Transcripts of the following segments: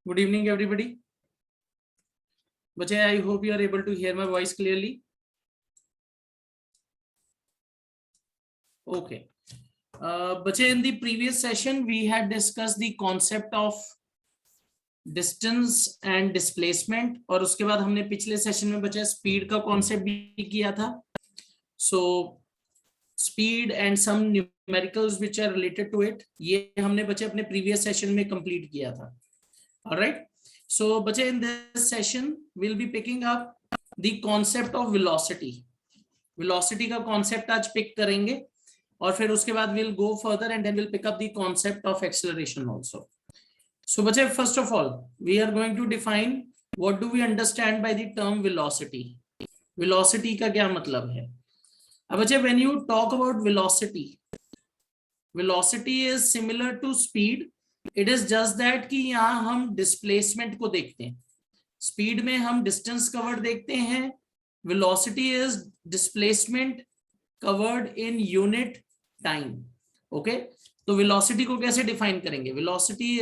Good evening, everybody. Bachai, I hope you are able to hear my voice clearly. Okay. Bachai, in the previous session, we had discussed the concept of distance and displacement, और उसके बाद हमने पिछले session में बच्चे speed का concept भी किया था. So speed and some numericals which are related to it, ये हमने बच्चे अपने previous session में complete किया था. All right. So बच्चे, in this session we'll be picking up the concept of velocity. Velocity का concept आज pick करेंगे और फिर उसके बाद we'll go further and then we'll pick up the concept of acceleration also. So बच्चे, first of all we are going to define what do we understand by the term velocity. Velocity का क्या मतलब है? अब बच्चे, when you talk about velocity, velocity is similar to speed. It is just that कि यहाँ हम displacement को देखते हैं. Speed में हम distance covered देखते हैं. Velocity is displacement covered in unit time. Okay? तो velocity को कैसे define करेंगे? Velocity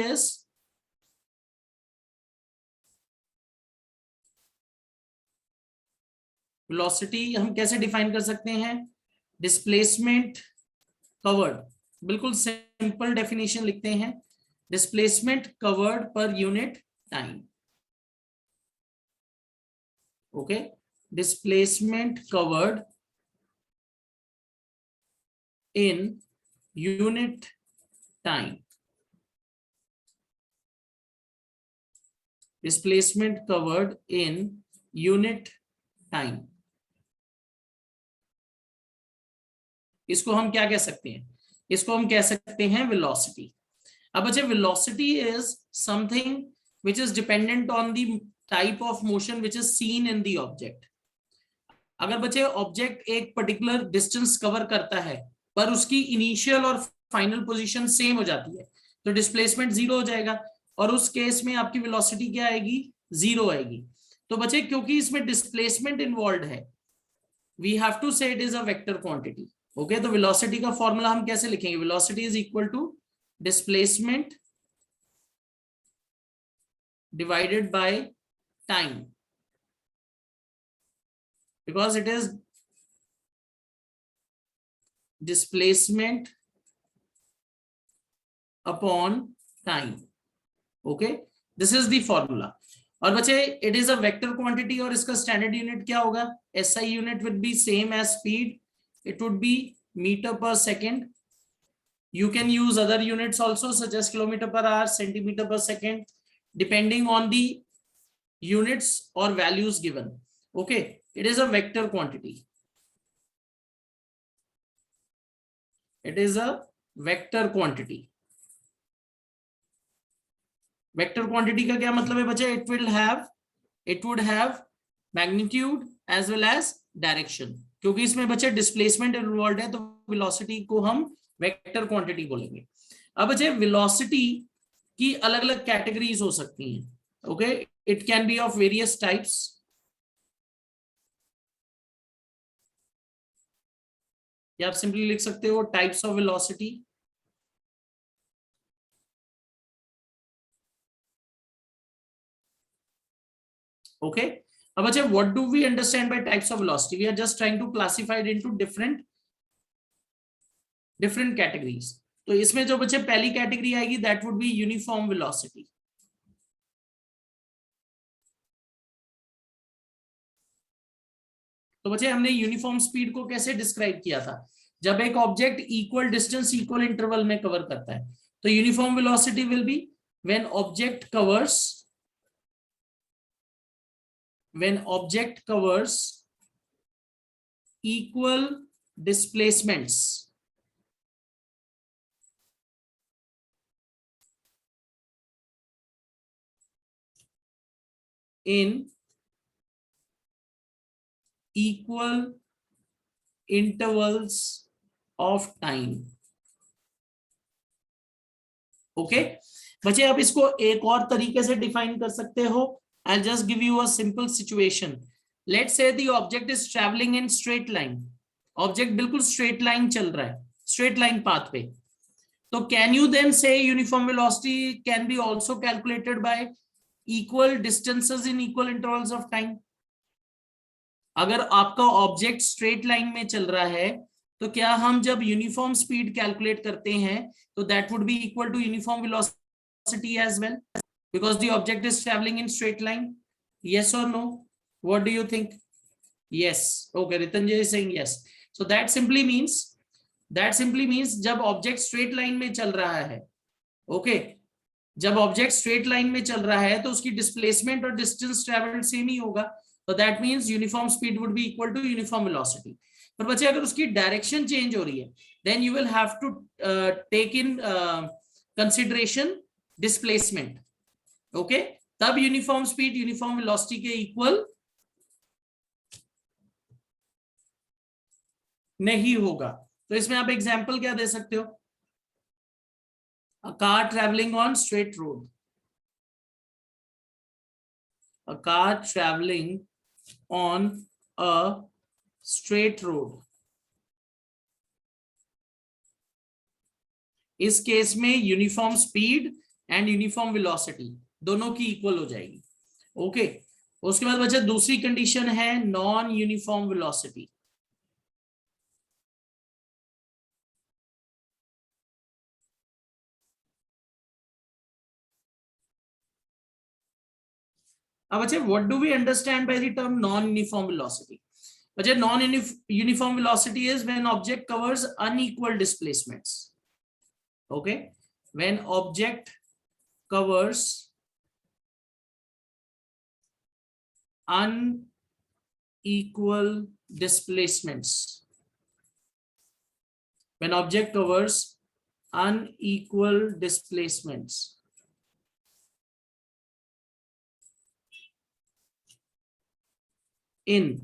हम कैसे define कर सकते हैं? Displacement covered. बिल्कुल simple definition लिखते हैं. Displacement covered per unit time. Okay, displacement covered in unit time. Displacement covered in unit time. इसको हम क्या कह सकते हैं? इसको हम कह सकते हैं velocity. अब बच्चे, velocity is something which is dependent on the type of motion which is seen in the object. अगर बच्चे ऑब्जेक्ट एक पर्टिकुलर डिस्टेंस कवर करता है पर उसकी इनिशियल और फाइनल पोजीशन सेम हो जाती है तो डिस्प्लेसमेंट जीरो हो जाएगा और उस केस में आपकी वेलोसिटी क्या आएगी? जीरो आएगी. तो बच्चे, क्योंकि इसमें डिस्प्लेसमेंट इन्वॉल्व है, we have to say it is a vector quantity. Okay, तो वेलोसिटी का फॉर्मूला हम कैसे लिखेंगे? Velocity is equal to displacement divided by time, because it is displacement upon time. Okay, this is the formula. और बच्चे, it is a vector quantity और इसका standard unit क्या होगा? SI unit would be same as speed. It would be meter per second. You can use other units also, such as kilometer per hour, centimeter per second, depending on the units or values given. Okay, it is a vector quantity. It is a vector quantity. Vector quantity का क्या मतलब है बच्चे? It would have magnitude as well as direction. क्योंकि इसमें बच्चे displacement involved है तो velocity को हम वेक्टर क्वांटिटी बोलेंगे. अब बच्चे, वेलोसिटी की अलग अलग कैटेगरीज हो सकती हैं. Okay, it can be of various types. या आप सिंपली लिख सकते हो टाइप्स ऑफ वेलोसिटी. ओके, अब बच्चे, what do we understand by types of velocity? We are just trying to classify it into different categories. तो इसमें जो बच्चे पहली कैटेगरी आएगी that would be uniform velocity. तो बच्चे, हमने यूनिफॉर्म स्पीड को कैसे डिस्क्राइब किया था? जब एक object equal distance equal interval में कवर करता है तो uniform velocity will be when object covers equal displacements in equal intervals of time. Okay बच्चे, आप इसको एक और तरीके से डिफाइन कर सकते हो. I'll just give you a simple situation. Let's say the object is traveling in straight line. Object बिल्कुल स्ट्रेट लाइन चल रहा है, स्ट्रेट लाइन पाथ पे. तो कैन यू देन से uniform velocity can be also calculated y equal distances in equal intervals of time. अगर आपका object straight line में चल रहा है तो क्या हम जब यूनिफॉर्म स्पीड कैलकुलेट करते हैं तो that would be equal to uniform velocity as well, because the object is travelling in straight line. yes or no? What do you think? Yes. Okay, Ritanjay is saying yes. So that simply means जब object straight line में चल रहा है, okay, जब object straight line में चल रहा है तो उसकी डिस्प्लेसमेंट और डिस्टेंस ट्रेवल्ड सेम ही होगा, तो that means uniform speed would be equal to uniform velocity. पर बच्चे अगर उसकी डायरेक्शन चेंज हो रही है then you will have to take in consideration displacement, okay, तब यूनिफॉर्म स्पीड यूनिफॉर्म वेलोसिटी के इक्वल नहीं होगा। तो इसमें आप एग्जांपल क्या दे सकते हो? A car traveling on straight road. A car traveling on a straight road. इस केस में uniform speed and uniform velocity दोनों की इक्वल हो जाएगी, ओके। उसके बाद बच्चा दूसरी कंडीशन है नॉन यूनिफॉर्म वेलोसिटी। अब बच्चे what do we understand by the term non uniform velocity? बच्चे non uniform velocity is when object covers unequal displacements, okay, when object covers unequal displacements, when object covers unequal displacements in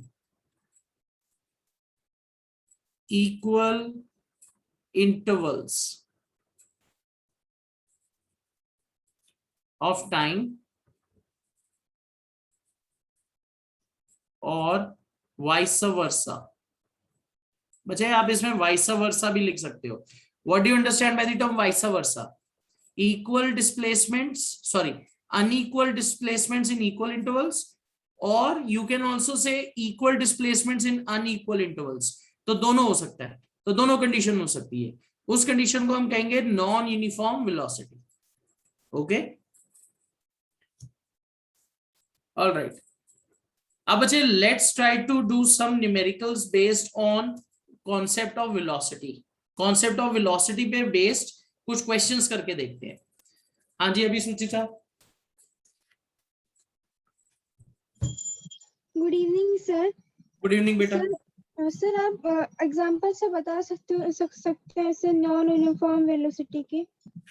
equal intervals of time और vice versa. बच्चे आप इसमें vice versa भी लिख सकते हो। What do you understand by the term vice versa? Equal displacements, sorry, unequal displacements in equal intervals, और you can also say equal displacements in unequal intervals. तो दोनों हो सकता है, तो दोनों कंडीशन हो सकती है। उस कंडीशन को हम कहेंगे non uniform velocity, okay. All right. अब बच्चे let's try to do some numericals based on concept of velocity. Concept of velocity पे बेस्ड कुछ क्वेश्चंस करके देखते हैं। हाँ जी, अभी Suchita. Good evening sir. Good evening बेटा। सर आप एग्जांपल से बता सकते हैं सर नॉन यूनिफॉर्म वेलोसिटी की?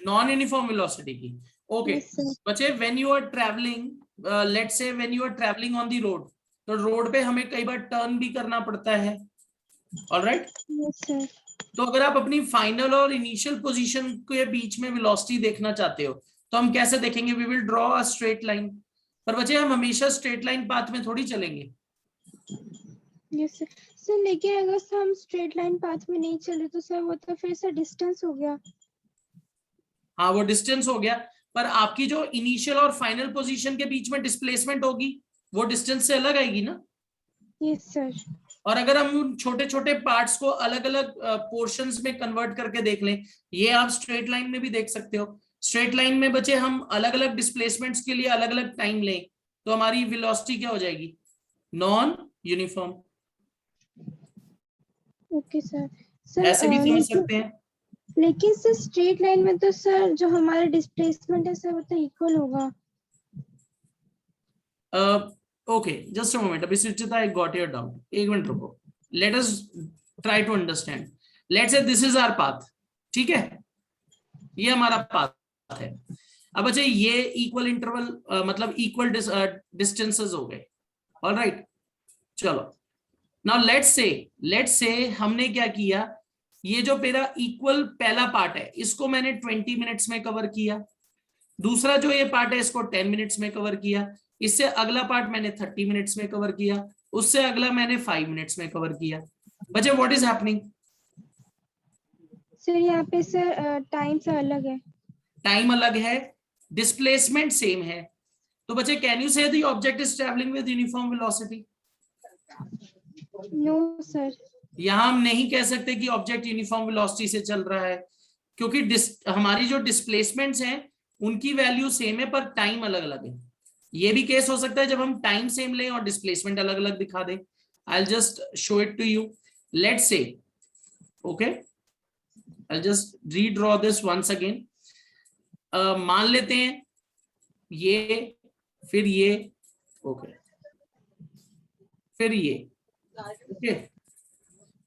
नॉन यूनिफॉर्म वेलोसिटी की, ओके। बच्चे when you are travelling, let's say when you are travelling on the road, तो रोड पे हमें कई बार टर्न भी करना पड़ता है, ऑलराइट। Yes sir. तो अगर आप अपनी फाइनल और इनिशियल पोजीशन के बीच में वेलोसिटी देखना चाहते हो तो हम कैसे देखेंगे? We will draw a straight line. पर बच्चे हम हमेशा स्ट्रेट लाइन पाथ में थोड़ी चलेंगे। Yes sir. सर लेकिन अगर हम स्ट्रेट लाइन पाथ में नहीं चले तो सर वो तो फिर से डिस्टेंस हो गया। हाँ, वो डिस्टेंस हो गया, पर आपकी जो इनिशियल और फाइनल पोजीशन के बीच में डिस्प्लेसमेंट होगी वो डिस्टेंस से अलग आएगी ना। Yes sir. और अगर हम उन छोटे छोटे पार्ट्स को अलग अलग पोर्शंस में कन्वर्ट करके देख लें, ये आप स्ट्रेट लाइन में भी देख सकते हो। स्ट्रेट लाइन में बच्चे हम अलग अलग डिस्प्लेसमेंट्स के लिए अलग अलग टाइम लें तो हमारी वेलोसिटी क्या हो जाएगी? Non uniform. Okay sir. Sir ऐसे भी समझ सकते हैं। लेकिन सर स्ट्रेट लाइन में तो सर जो हमारा डिस्प्लेसमेंट है सर वो तो इक्वल होगा। Okay, just a moment. अभी Suchita, I got your doubt. एक मिनट रुको, let us try to understand. Let's say this is our path, ठीक है, ये हमारा पाथ है। अब अच्छा, ये इक्वल इंटरवल मतलब इक्वल डिस्टेंसेस हो गए, ऑलराइट। चलो नाउ लेट्स से हमने क्या किया, ये जो मेरा इक्वल पहला पार्ट है इसको मैंने 20 मिनट्स में कवर किया, दूसरा जो ये पार्ट है इसको 10 मिनट्स में कवर किया, इससे अगला पार्ट मैंने 30 मिनट्स में कवर किया, उससे अगला मैंने 5 मिनट्स में कवर किया। बच्चे व्हाट इज हैपनिंग? सर यहाँ पे सर टाइम से अलग है। टाइम अलग है, डिस्प्लेसमेंट सेम है। तो बच्चे can you say the object is travelling with uniform velocity? No sir. यहां हम नहीं कह सकते कि ऑब्जेक्ट यूनिफॉर्म वेलोसिटी से चल रहा है, क्योंकि हमारी जो डिस्प्लेसमेंट्स हैं उनकी वैल्यू सेम है पर टाइम अलग अलग है। ये भी केस हो सकता है जब हम टाइम सेम लें और डिस्प्लेसमेंट अलग अलग दिखा दें। I just show it to you. Let's say, okay, I just redraw this once again. मान लेते हैं ये, फिर ये, ओके, फिर ये, ओके।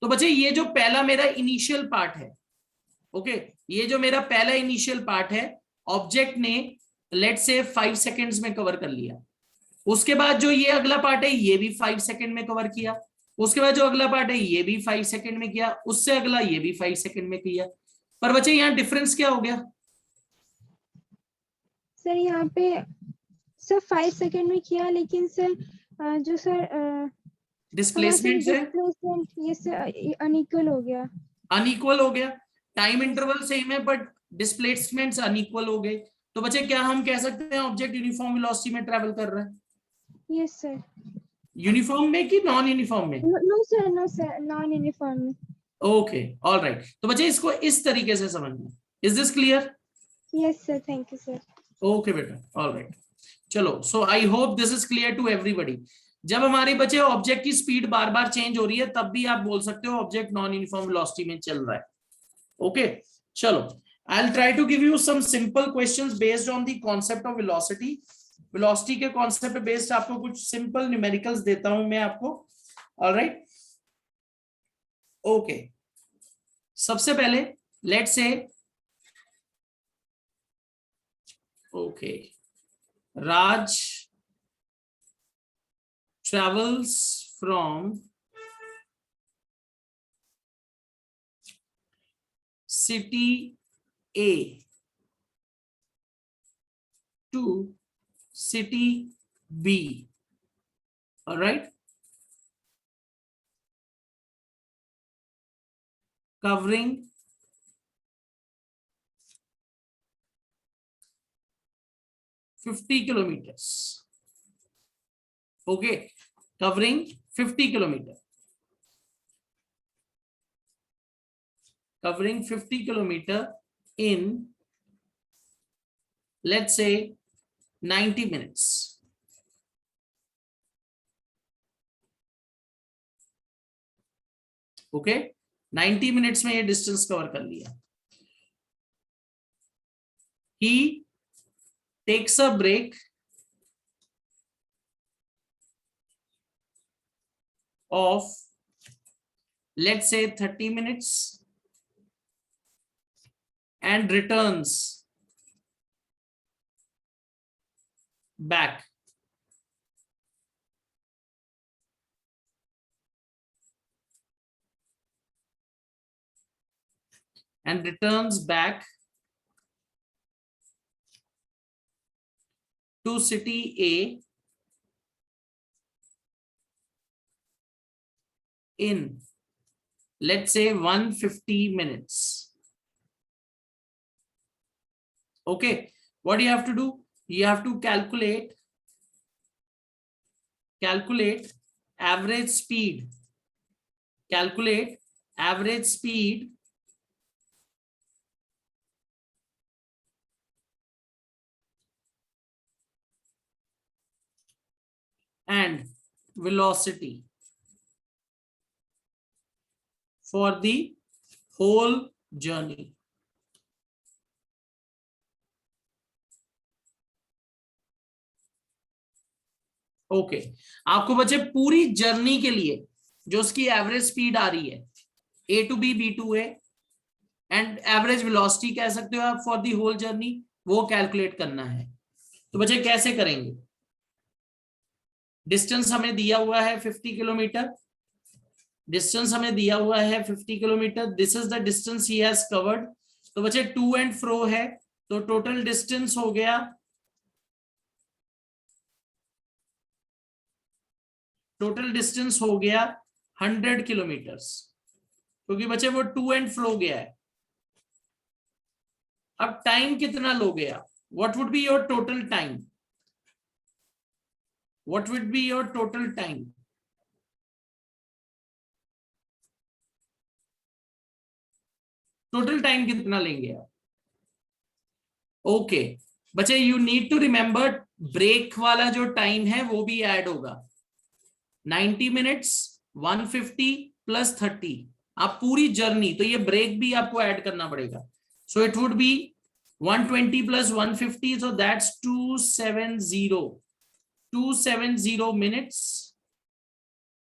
तो बच्चे ये जो पहला मेरा इनिशियल पार्ट है, ओके, ये जो मेरा पहला इनिशियल पार्ट है, ऑब्जेक्ट ने लेट से 5 सेकेंड्स में कवर कर लिया। उसके बाद जो ये अगला पार्ट है ये भी 5 सेकेंड में कवर किया। उसके बाद जो अगला पार्ट है ये भी 5 सेकेंड में किया। उससे अगला ये भी 5 सेकेंड में किया। पर बच्चे यहाँ डिफरेंस क्या हो गया? सर यहाँ पे सर 5 सेकेंड में किया, लेकिन सर जो सर डिस्प्लेसमेंट है डिस्प्लेसमेंट ये सर अनइक्वल हो गया। अनइक्वल हो गया। टाइम इंटरवल सेम है बट डिस्प्लेसमेंट्स अनइक्वल हो गए। तो बच्चे क्या हम कह सकते हैं ऑब्जेक्ट यूनिफॉर्म वेलोसिटी में ट्रेवल कर रहा है? Yes sir. यूनिफॉर्म में कि नॉन यूनिफॉर्म में? नो सर नॉन यूनिफॉर्म में। Okay, all right. तो बच्चे इसको इस तरीके से समझना। Is this clear? Yes sir, thank you sir. Okay बेटा, ऑल राइट। चलो, so I hope this is clear to everybody. जब हमारे बच्चे ऑब्जेक्ट की स्पीड बार बार चेंज हो रही है तब भी आप बोल सकते हो ऑब्जेक्ट नॉन यूनिफॉर्म वेलोसिटी में चल रहा है। ओके, चलो, I'll try to give you some simple questions based on the concept of velocity. Velocity के concept पे based आपको कुछ simple numericals देता हूं मैं आपको। All right? Okay. सबसे पहले let's say, okay, Raj travels from city A to city B. All right, covering 50 kilometers. Okay, covering 50 kilometers. Covering 50 kilometer in, let's say, 90 minutes. Okay, 90 minutes में ये distance cover कर लिया। He takes a break of, let's say, 30 minutes and returns back. And returns back to city A in, let's say, 150 minutes. Okay, what do you have to do? You have to calculate average speed. Calculate average speed and velocity for the whole journey. Okay, आपको बच्चे पूरी journey के लिए जो उसकी average speed आ रही है A to B, B to A, and average velocity कह सकते हो आप फॉर दी होल जर्नी, वो कैलकुलेट करना है। तो बच्चे कैसे करेंगे? डिस्टेंस हमें दिया हुआ है 50 किलोमीटर। डिस्टेंस हमें दिया हुआ है 50 kilometre. This is the distance he has covered. तो बच्चे टू एंड फ्रो है, तो टोटल डिस्टेंस हो गया, टोटल डिस्टेंस हो गया 100 किलोमीटर्स, क्योंकि बच्चे वो टू एंड फ्रो गया है। अब टाइम कितना लोगे आप? What would be your total time? what would be your total time? Total time कितना लेंगे आप? ओके बच्चे, you need to remember break वाला जो टाइम है वो भी ऐड होगा. 90 मिनट्स 150 प्लस 30, आप पूरी जर्नी, तो ये ब्रेक भी आपको ऐड करना पड़ेगा. सो it would B 120 plus 150, so that's 270 minutes.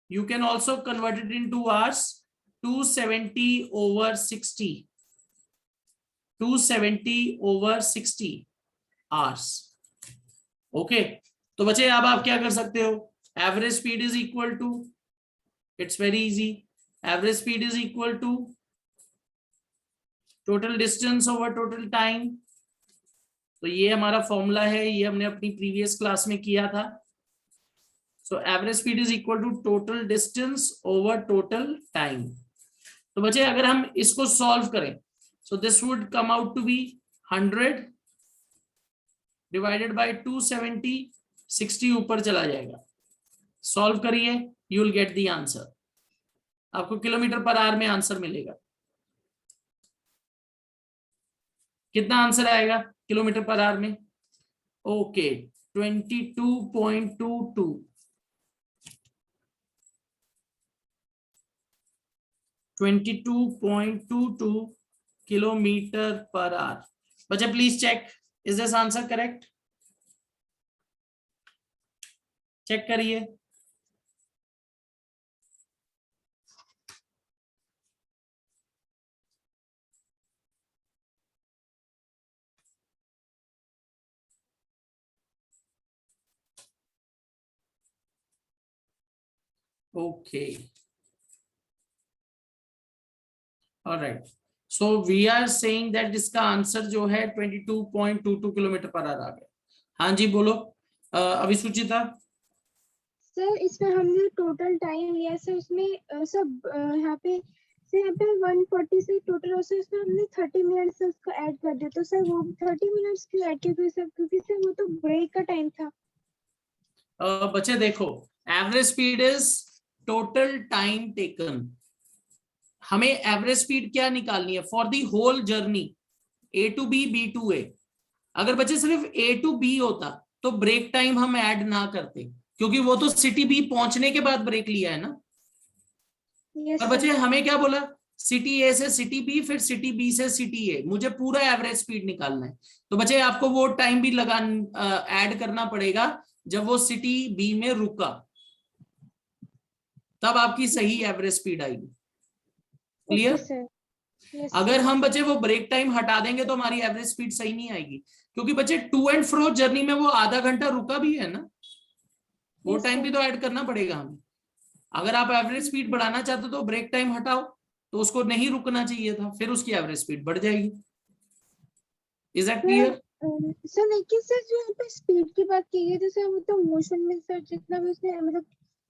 You can also convert it into hours. 270 over 60. 270 over 60 hours. Okay, तो बच्चे अब आप क्या कर सकते हो? Average speed is equal to, it's very easy. Average speed is equal to total distance over total time. तो ये हमारा फॉर्मूला है, ये हमने अपनी प्रीवियस क्लास में किया था. So average speed is equal to total distance over total time. तो बच्चे अगर हम इसको सॉल्व करें, so this would come out to be 100 divided by 270. 60 ऊपर चला जाएगा. सॉल्व करिए, you will get the answer. आपको किलोमीटर पर आवर में आंसर मिलेगा. कितना आंसर आएगा किलोमीटर पर आवर में? ओके 22.22. 22.22 kilometer per hour. बच्चे please check, is this answer correct? Check करिए. Okay. All right. So we are saying that इसका answer जो है 22.22 किलोमीटर पर आवर आ गया. हाँ जी बोलो अभी सुचिता. सर इसमें हमने टोटल टाइम लिया सर, उसमें सब यहाँ पे सर, यहाँ पे 140 से टोटल हो सर, उसमें हमने 30 मिनट्स उसको ऐड कर दिया. तो सर वो 30 मिनट्स क्यों ऐड किए सर? क्योंकि सर वो तो ब्रेक का टाइम था. बच्चे देखो, average speed is total time taken. हमें एवरेज स्पीड क्या निकालनी है for the whole journey, A to B, B to A. अगर बच्चे सिर्फ ए टू बी होता तो ब्रेक टाइम हम ऐड ना करते, क्योंकि वो तो सिटी बी पहुंचने के बाद ब्रेक लिया है ना. Yes, पर बच्चे हमें क्या बोला? सिटी ए से सिटी बी, फिर सिटी बी से सिटी ए. मुझे पूरा एवरेज स्पीड निकालना है. तो बच्चे आपको वो टाइम भी लगा ऐड करना पड़ेगा जब वो सिटी बी में रुका, तब आपकी सही एवरेज स्पीड आएगी. क्लियर? yes, अगर हम बच्चे वो ब्रेक टाइम हटा देंगे तो हमारी एवरेज स्पीड सही नहीं आएगी, क्योंकि बच्चे टू एंड फ्रो जर्नी में वो आधा घंटा रुका भी है ना, वो टाइम भी तो ऐड करना पड़ेगा हमें. अगर आप एवरेज स्पीड बढ़ाना चाहते हो तो ब्रेक टाइम हटाओ, तो उसको नहीं रुकना चाहिए था, फिर उसकी एवरेज स्पीड बढ़ जाएगी. Is that clear? सर लेकिन सर जो यहाँ पे स्पीड की बात की गई तो सर वो तो मोशन में सर जितना भी उसने मतलब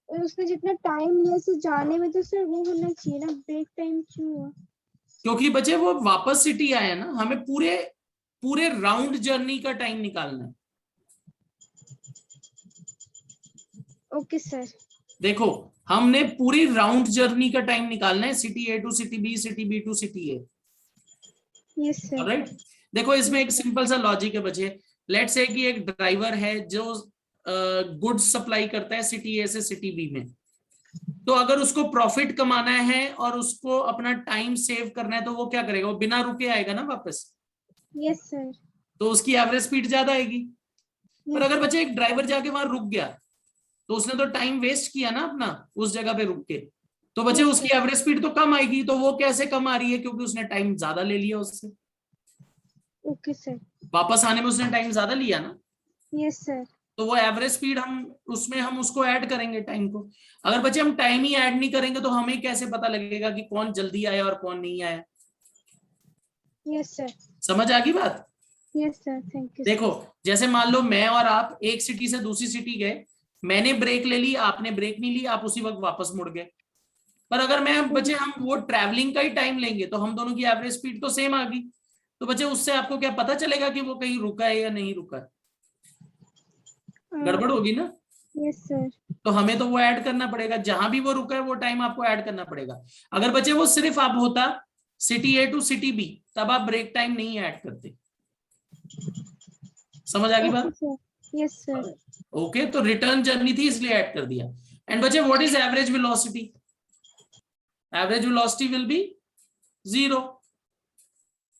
उसने जितना टाइम लिया सर जाने में, तो सर वो होना चाहिए ना, ब्रेक टाइम क्यों हुआ? क्योंकि बच्चे वो वापस सिटी आया ना, हमें पूरे पूरे राउंड जर्नी का टाइम निकालना है. Okay sir. देखो हमने पूरी राउंड जर्नी का टाइम निकालना है, city A to city B, city B to city A. Yes sir. Alright, देखो इसमें एक सिंपल सा लॉजिक है बच्चे. लेट्स से कि एक ड्राइवर है जो गुड्स सप्लाई करता है सिटी ए से सिटी बी में. तो अगर उसको प्रॉफिट कमाना है और उसको अपना टाइम सेव करना है तो वो क्या करेगा? वो बिना रुके आएगा ना वापस. Yes sir. तो उसकी एवरेज स्पीड ज्यादा आएगी. पर अगर बच्चे एक ड्राइवर जाके वहां रुक गया तो उसने तो टाइम वेस्ट किया ना अपना उस जगह पे रुक के, तो बच्चे उसकी एवरेज स्पीड तो कम आएगी. तो वो कैसे कम आ रही है? क्योंकि उसने टाइम ज्यादा ले लिया उससे. Okay sir. वापस आने में उसने टाइम ज्यादा लिया ना. Yes sir. तो वो एवरेज स्पीड हम उसको ऐड करेंगे टाइम को. अगर बच्चे हम टाइम ही ऐड नहीं करेंगे तो हमें कैसे पता लगेगा कि कौन जल्दी आया और कौन नहीं आया? Yes sir. समझ आ गई बात? Yes sir. Thank you. देखो जैसे मान लो मैं और आप एक सिटी से दूसरी सिटी गए, मैंने ब्रेक ले ली, आपने ब्रेक नहीं ली, आप उसी वक्त वापस मुड़ गए. पर अगर मैं बच्चे हम वो ट्रैवलिंग का ही टाइम लेंगे तो हम दोनों की एवरेज स्पीड तो सेम आ गई. तो बच्चे उससे आपको क्या पता चलेगा कि वो कहीं रुका है या नहीं रुका है? गड़बड़ होगी ना. Yes sir. तो हमें तो वो ऐड करना पड़ेगा, जहां भी वो रुका है वो टाइम आपको ऐड करना पड़ेगा। अगर बच्चे वो सिर्फ आप होता city A to city B, तब आप ब्रेक टाइम नहीं ऐड करते। समझ आ गई ओके बात? सर। Yes sir. ओके, तो रिटर्न जर्नी थी इसलिए ऐड कर दिया। एंड बच्चे what is average velocity? Average velocity will be 0,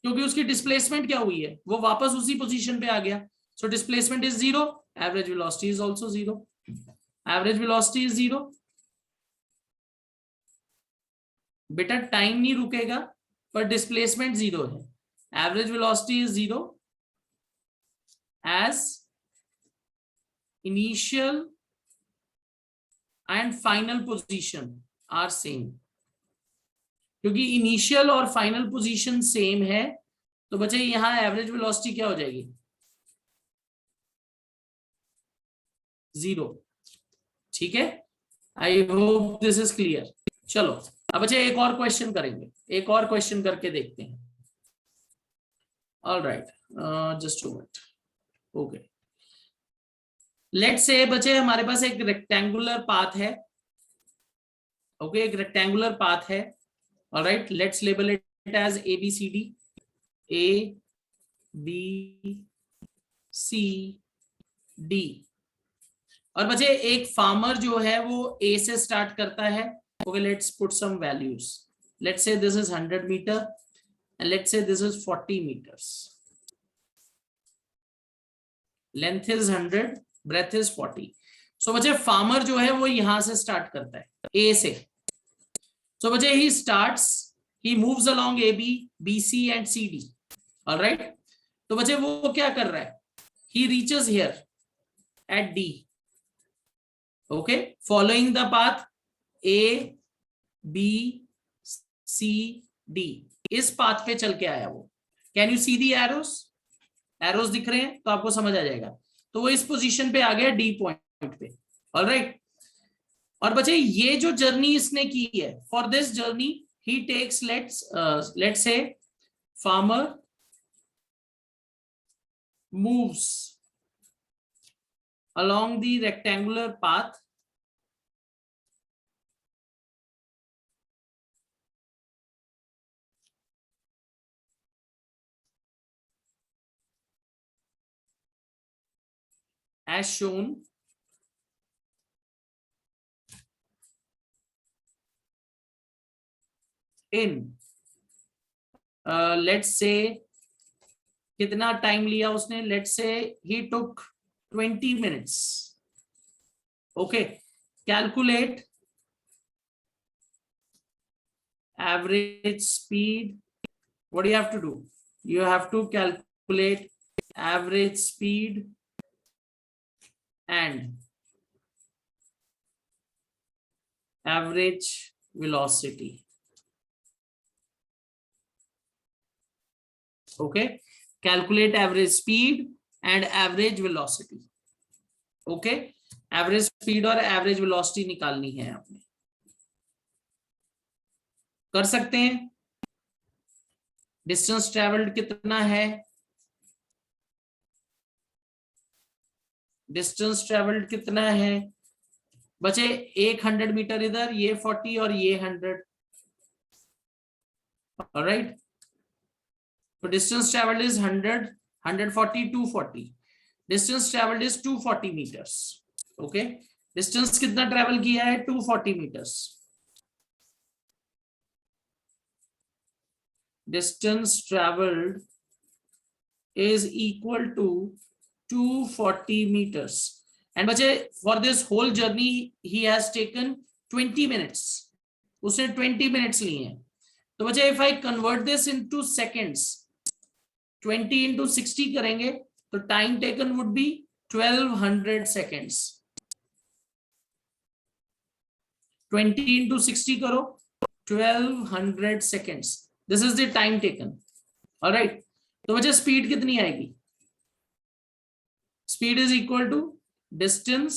क्योंकि उसकी डिस्प्लेसमेंट क्या हुई है, वो वापस उसी पोजीशन पे आ गया। So displacement is 0, average velocity is also 0। Average velocity is 0। बेटा टाइम नहीं रुकेगा, पर डिस्प्लेसमेंट 0 है। Average velocity is 0 as initial and final position are same. क्योंकि इनिशियल और फाइनल पोजीशन सेम है, तो बच्चे यहां एवरेज वेलोसिटी क्या हो जाएगी? 0। ठीक है, आई होप दिस इज क्लियर। चलो अब बच्चे एक और क्वेश्चन करेंगे, एक और क्वेश्चन करके देखते हैं। All right, just a minute. Okay, let's say बच्चे हमारे पास एक रेक्टेंगुलर पाथ है। ओके, एक रेक्टेंगुलर पाथ है। All right, let's label it as A B C D. A B C D. और बच्चे एक फार्मर जो है वो ए से स्टार्ट करता है। Okay, let's put some values. Let's say this is 100 metre and let's say this is 40 meters। Length is 100, breadth is 40। So बच्चे फार्मर जो है वो यहां से स्टार्ट करता है ए से। सो बच्चे he starts, he moves along A B, B C and C D. Alright, तो बच्चे वो क्या कर रहा है? He reaches here at D. Okay, following the path A B C D, इस पाथ पे चल के आया वो। Can you see the arrows? Arrows दिख रहे हैं तो आपको समझ आ जाएगा। तो वो इस पोजीशन पे आ गया डी पॉइंट पे। ऑलराइट, और बच्चे ये जो जर्नी इसने की है, for this journey he takes let's say farmer moves along the rectangular path as shown in let's say कितना टाइम लिया उसने? Let's say he took 20 minutes। Okay, calculate average speed. What do you have to do? You have to calculate average speed and average velocity। Okay, calculate average speed and average velocity। Okay, average speed और average velocity निकालनी है आपने। कर सकते हैं? Distance travelled कितना है? Distance travelled कितना है बच्चे? 100 मीटर इधर, ये 40 और ये 100। ऑलराइट, तो distance travelled is 100, 140, 240। Distance travelled is 240 meters। Okay, distance कितना ट्रेवल किया है? 240 meters। Distance travelled is equal to 240 meters। And बच्चे for this whole journey he has taken 20 minutes। उसने 20 minutes लिए हैं। तो बच्चे if I convert this into seconds, 20 into 60 करेंगे तो time taken would be 1200 seconds। 20 into 60 करो, 1200 seconds। This is the time taken। Alright, तो बच्चे स्पीड कितनी आएगी? Speed is equal to distance,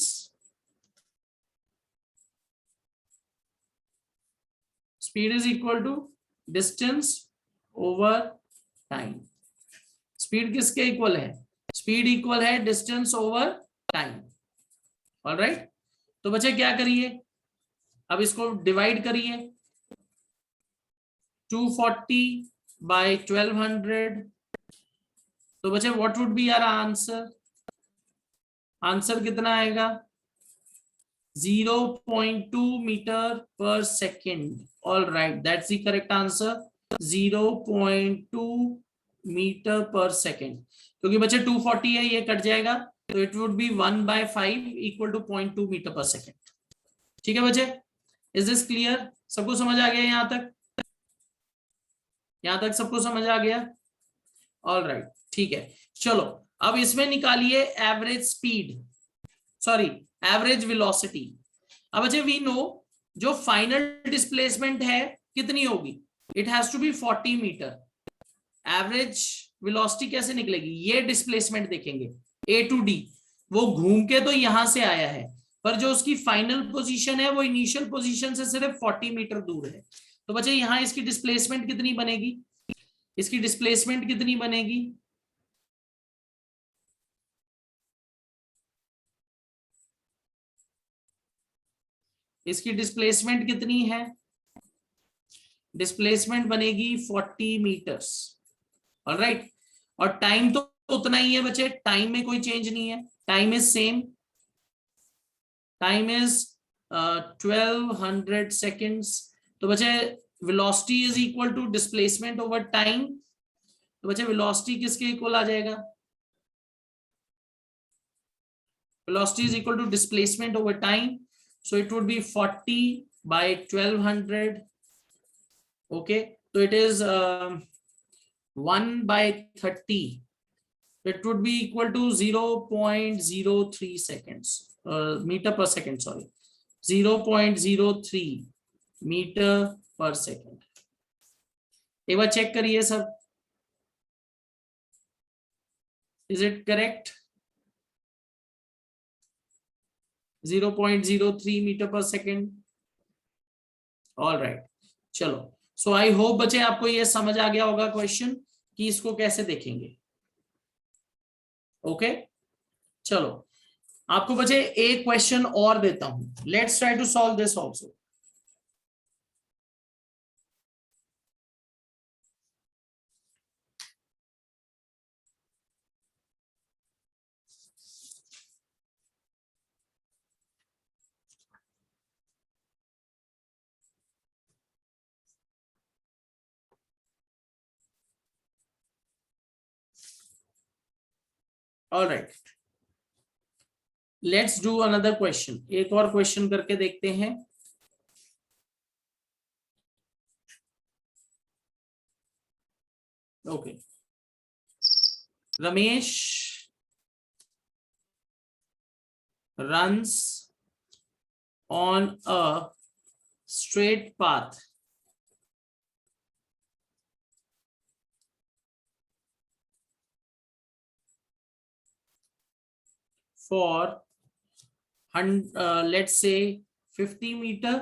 speed is equal to distance over time. Speed किसके equal है? Speed equal है डिस्टेंस ओवर टाइम। ऑलराइट, तो बच्चे क्या करिए, अब इसको डिवाइड करिए, 240 बाय 1200, तो बच्चे what would be our answer, answer कितना आएगा 0.2 metre per second. All right, that's the correct answer, 0.2 metre per second, क्योंकि बच्चे 240 है, ये कट जाएगा, तो it would be 1/5 equal to 0.2 metre per second. ठीक है बच्चे, इज दिस क्लियर, सबको समझ आ गया यहां तक, यहां तक सबको समझ आ गया। ऑल राइट, ठीक है, चलो अब इसमें निकालिए average speed, sorry average velocity. अब अच्छा वी नो जो फाइनल डिस्प्लेसमेंट है कितनी होगी, it has to be 40 metre. Average velocity कैसे निकलेगी, ये डिस्प्लेसमेंट देखेंगे ए टू डी, वो घूम के तो यहां से आया है, पर जो उसकी फाइनल पोजीशन है वो इनिशियल पोजीशन से सिर्फ 40 मीटर दूर है। तो बच्चे यहां इसकी डिस्प्लेसमेंट कितनी बनेगी, इसकी डिस्प्लेसमेंट कितनी बनेगी, इसकी डिस्प्लेसमेंट कितनी है, डिस्प्लेसमेंट बनेगी 40 मीटर्स। ऑलराइट, और टाइम तो उतना ही है बच्चे, टाइम में कोई चेंज नहीं है, time is same, time is 1200 seconds. तो बच्चे velocity is equal to displacement over time, तो बच्चे वेलोसिटी किसके इक्वल आ जाएगा, velocity is equal to displacement over time, so it would be 40 by 1200, okay, so it is 1/30, it would be equal to 0.03 seconds, meter per second, sorry, 0.03 metre per second. एक बार check करिए सब, is it correct, 0.03 metre per second. All right, चलो, so I hope बच्चे आपको ये समझ आ गया होगा क्वेश्चन कि इसको कैसे देखेंगे। ओके, चलो आपको बच्चे एक क्वेश्चन और देता हूं, let's try to solve this also. All right, let's do another question, एक और क्वेश्चन करके देखते हैं। Okay, Ramesh runs on a straight path for let's say 50 meter,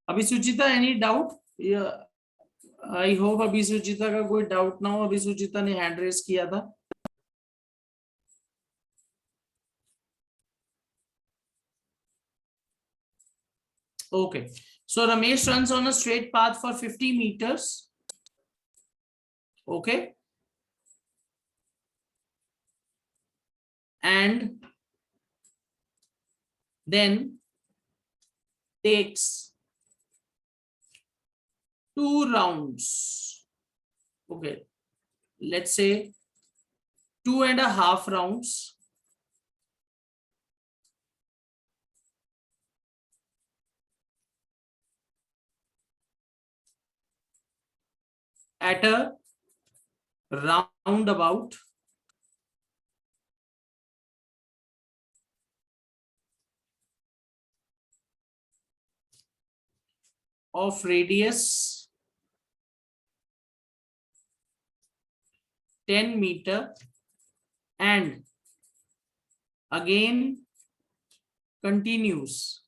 अभी सुचिता एनी डाउट, आई होप अभी सुचिता का कोई डाउट ना हो, अभी सुचिता ने हैंड रेस किया था। Okay, so Ramesh runs on a straight path for 50 meters, okay, and then takes 2 rounds, okay, let's say 2.5 rounds at a roundabout of radius 10 meter and again continues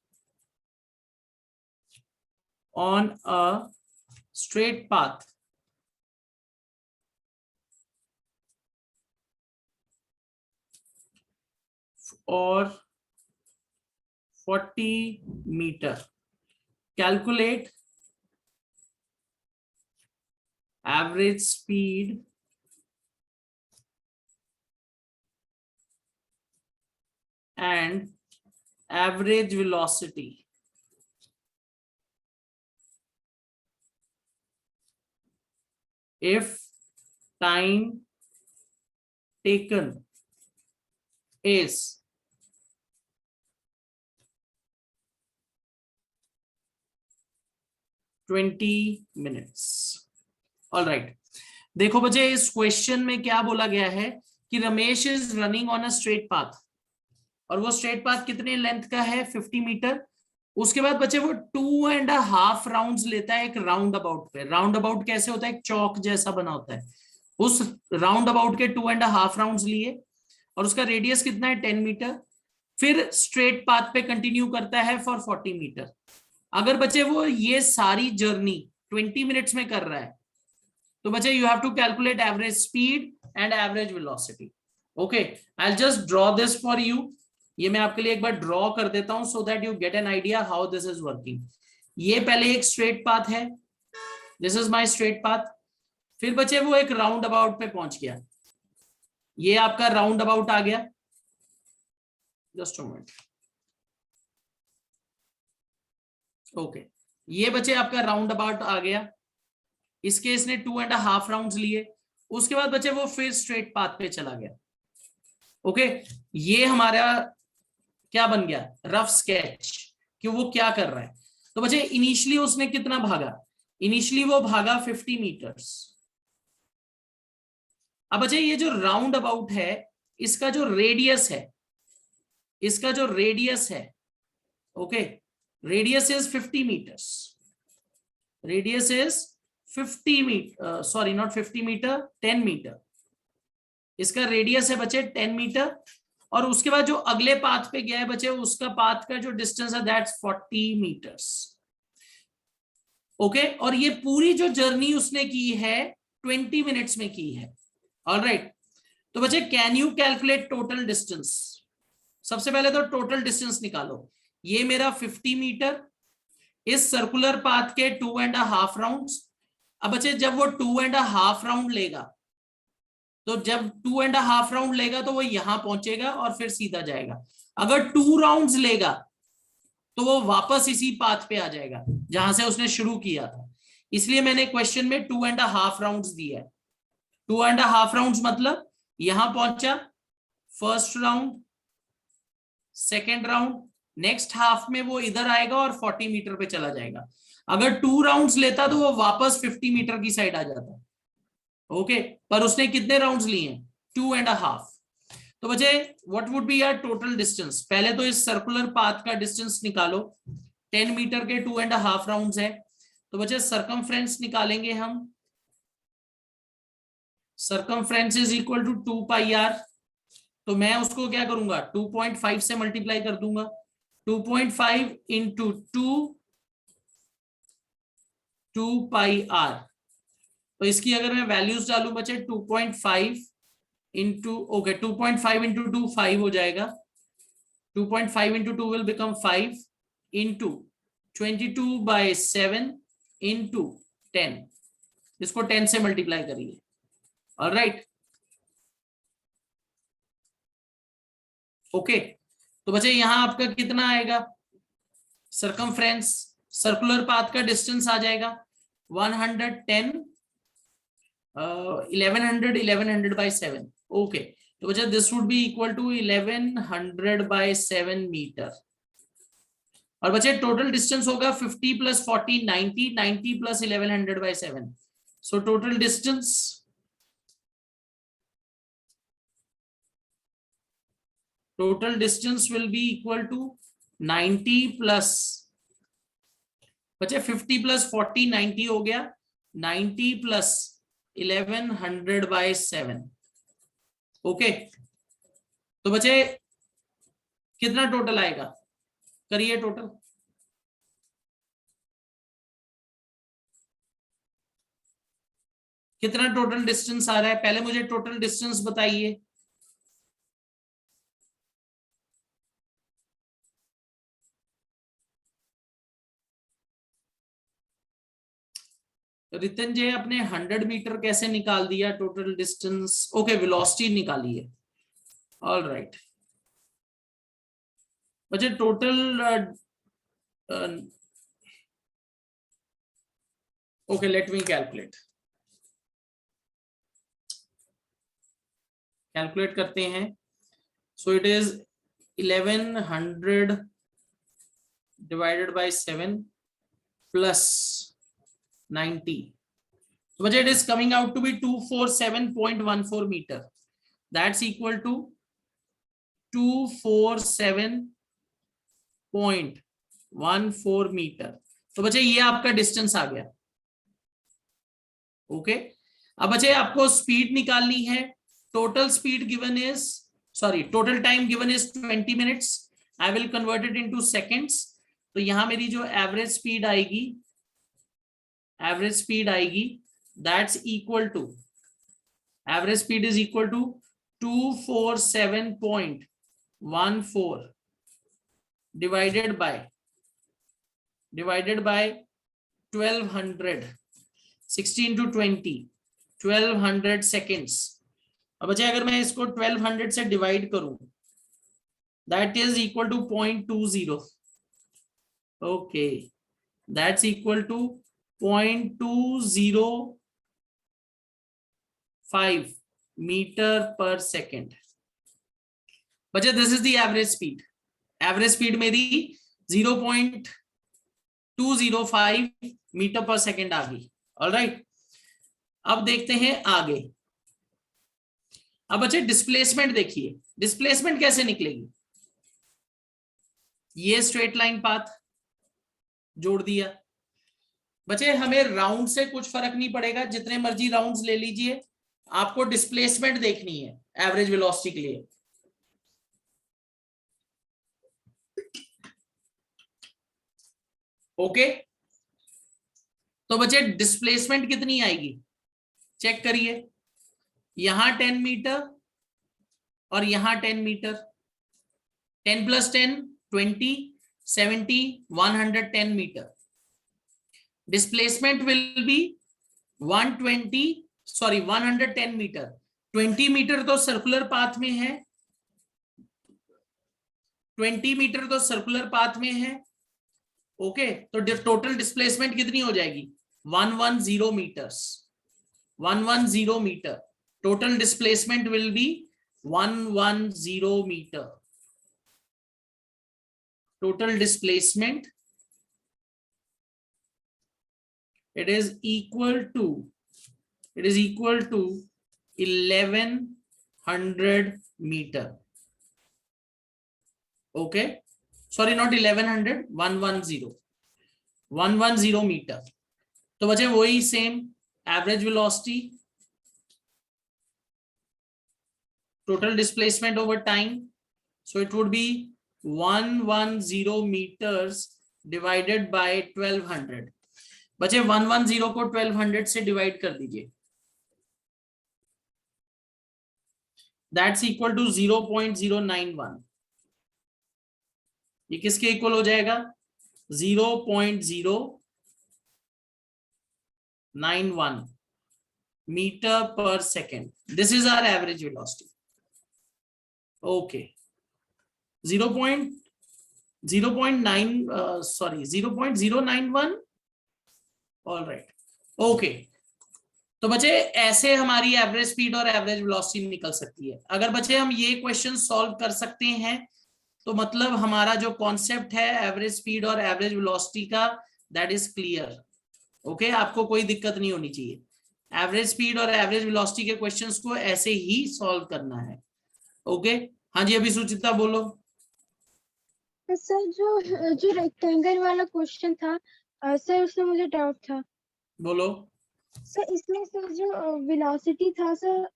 on a straight path or 40 meter. Calculate average speed and average velocity if time taken is 20 minutes. All right, देखो बच्चे इस question में क्या बोला गया है कि Ramesh is running on a straight path, और वो स्ट्रेट पाथ कितने लेंथ का है 50 मीटर। उसके बाद बच्चे वो 2.5 राउंड्स लेता है एक राउंड अबाउट पे। राउंड अबाउट कैसे होता है, एक चौक जैसा बना होता है, उस राउंड अबाउट के 2.5 राउंड्स लिए, और उसका रेडियस कितना है 10 मीटर। फिर स्ट्रेट पाथ पे कंटिन्यू करता है फॉर 40 मीटर। अगर बच्चे वो ये सारी जर्नी 20 मिनट्स में कर रहा है तो बच्चे you have to calculate average speed and average velocity. Okay, I will just draw this for you. ये मैं आपके लिए एक बार ड्रॉ कर देता हूं so that you get an idea how this is working. ये पहले एक स्ट्रेट पाथ है, this is my straight path. फिर बच्चे वो एक राउंड अबाउट पे पहुंच गया, ये आपका राउंड अबाउट आ गया। Just a minute. ओके, ये बच्चे आपका राउंड अबाउट आ गया, इसके इसने 2.5 राउंड्स लिए। उसके बाद बच्चे वो फिर स्ट्रेट पाथ पे चला गया। ओके, ये हमारा क्या बन गया, रफ स्केच कि वो क्या कर रहा है। तो बच्चे इनिशियली उसने कितना भागा, इनिशियली वो भागा 50 मीटर्स। अब बच्चे ये जो राउंड अबाउट है इसका जो रेडियस है, इसका जो रेडियस है, okay, radius is 50 metres. Radius is 50 metre, sorry not 50 metre, 10 metre. इसका रेडियस है बच्चे 10 मीटर। और उसके बाद जो अगले पाथ पे गया है बच्चे, उसका पाथ का जो डिस्टेंस है दैट्स 40 मीटर्स। ओके, और ये पूरी जो जर्नी उसने की है 20 मिनट्स में की है। ऑलराइट, तो बच्चे can you calculate total distance. सबसे पहले तो टोटल डिस्टेंस निकालो। ये मेरा 50 मीटर, इस सर्कुलर पाथ के 2.5 राउंड्स। अब बच्चे जब वो 2.5 राउंड लेगा, तो जब 2.5 राउंड लेगा तो वो यहां पहुंचेगा और फिर सीधा जाएगा। अगर 2 राउंड्स लेगा तो वो वापस इसी पाथ पे आ जाएगा जहां से उसने शुरू किया था। इसलिए मैंने क्वेश्चन में 2.5 राउंड्स दिया है। 2.5 राउंड्स मतलब यहां पहुंचा, first round, second round, next half में वो इधर आएगा और 40 मीटर पे चला जाएगा। अगर 2 राउंड्स लेता तो वो वापस 50 मीटर की साइड आ जाता। ओके, पर उसने कितने राउंड्स लिए, 2.5। तो बच्चे व्हाट वुड बी यार टोटल डिस्टेंस। पहले तो इस सर्कुलर पाथ का डिस्टेंस निकालो, 10 मीटर के 2.5 राउंड्स है। तो बच्चे सरकमफ्रेंस निकालेंगे हम। Circumference is equal to 2 pi R. तो मैं उसको क्या करूंगा, 2.5 से मल्टीप्लाई कर दूंगा। 2.5 इंटू 2 पाई आर। तो इसकी अगर मैं वैल्यूज डालू बच्चे, 2.5 इंटू, ओके, 2.5 इंटू 2 5 हो जाएगा। 2.5 into 2 will become 5 into 22/7 into 10। इसको 10 से मल्टीप्लाई करिए। ऑलराइट, ओके, तो बच्चे यहां आपका कितना आएगा, सरकमफ्रेंस, सर्कुलर पाथ का डिस्टेंस आ जाएगा 110, 1100/7। ओके, तो बच्चा this would be equal to 1100/7 metre. और बच्चे टोटल डिस्टेंस होगा 50 + 40 90, 90 + 1100/7। So total distance will be equal to 90 plus, बच्चे 50 + 40 90 हो गया, 90 + 1100/7। ओके, तो बच्चे कितना टोटल आएगा, करिए टोटल। कितना टोटल डिस्टेंस आ रहा है, पहले मुझे टोटल डिस्टेंस बताइए। रितन जी अपने 100 मीटर कैसे निकाल दिया टोटल डिस्टेंस? ओके, वेलोसिटी निकाली है। ऑल राइट, बच्चे total okay, let me calculate करते हैं। So it is 1100 divided by 7 plus 90. So it is coming out to be 247.14 meter. That's equal to 247.14 meter. तो बच्चे ये आपका डिस्टेंस आ गया। ओके, अब बच्चे आपको स्पीड निकालनी है। Total speed given is, sorry, total time given is 20 minutes. I will convert it into seconds. तो यहां मेरी जो एवरेज स्पीड आएगी that's equal to, average speed is equal to 247.14 divided by 1200, 16 to 20, 1200 seconds. अब बच्चे अगर मैं इसको 1200 से डिवाइड करूं that is equal to 0.20. Okay, that's equal to 0.205 metre per second. बच्चे this is the average speed. Average speed मेरी 0.205 metre per second आ गई। ऑलराइट, अब देखते हैं आगे। अब बच्चे डिस्प्लेसमेंट देखिए, डिस्प्लेसमेंट कैसे निकलेगी। ये स्ट्रेट लाइन पाथ जोड़ दिया। बच्चे हमें राउंड से कुछ फर्क नहीं पड़ेगा, जितने मर्जी राउंड्स ले लीजिए, आपको डिस्प्लेसमेंट देखनी है एवरेज वेलोसिटी के लिए। ओके, तो बच्चे डिस्प्लेसमेंट कितनी आएगी चेक करिए। यहां 10 मीटर और यहां 10 metre, 10 + 10 20, 70, 110 metre. Displacement will be 110 metre. 20 metre तो सर्कुलर पाथ में है, 20 मीटर तो सर्कुलर पाथ में है। ओके, तो टोटल डिस्प्लेसमेंट कितनी हो जाएगी 110 metres. 110 metre, total displacement will be 110 metre. Total displacement it is equal to 1100 meter. Okay, sorry, not 1100, 110 metre. तो बचे वही same average velocity, total displacement over time. So it would be 110 meters divided by 1200। बचे 110 को 1200 से divide कर दीजिए, that's equal to 0.091। ये किसके इक्वल हो जाएगा 0.091 metre per second. This is our average velocity. Okay, 0.091। All right, okay. तो बच्चे ऐसे हमारी एवरेज स्पीड और एवरेज वेलोसिटी निकल सकती है। अगर बच्चे हम ये क्वेश्चन सॉल्व कर सकते हैं तो मतलब हमारा जो कॉन्सेप्ट है एवरेज स्पीड और एवरेज वेलोसिटी का, दैट इज क्लियर। ओके, आपको कोई दिक्कत नहीं होनी चाहिए। एवरेज स्पीड और एवरेज वेलोसिटी के क्वेश्चंस को ऐसे ही सॉल्व करना है। ओके, हाँ जी, अभी सुचिता बोलो। सर जो रेक्टेंगल वाला क्वेश्चन था सर, उसमें मुझे डाउट था। बोलो सर, इसमें सर जो वेलोसिटी था सर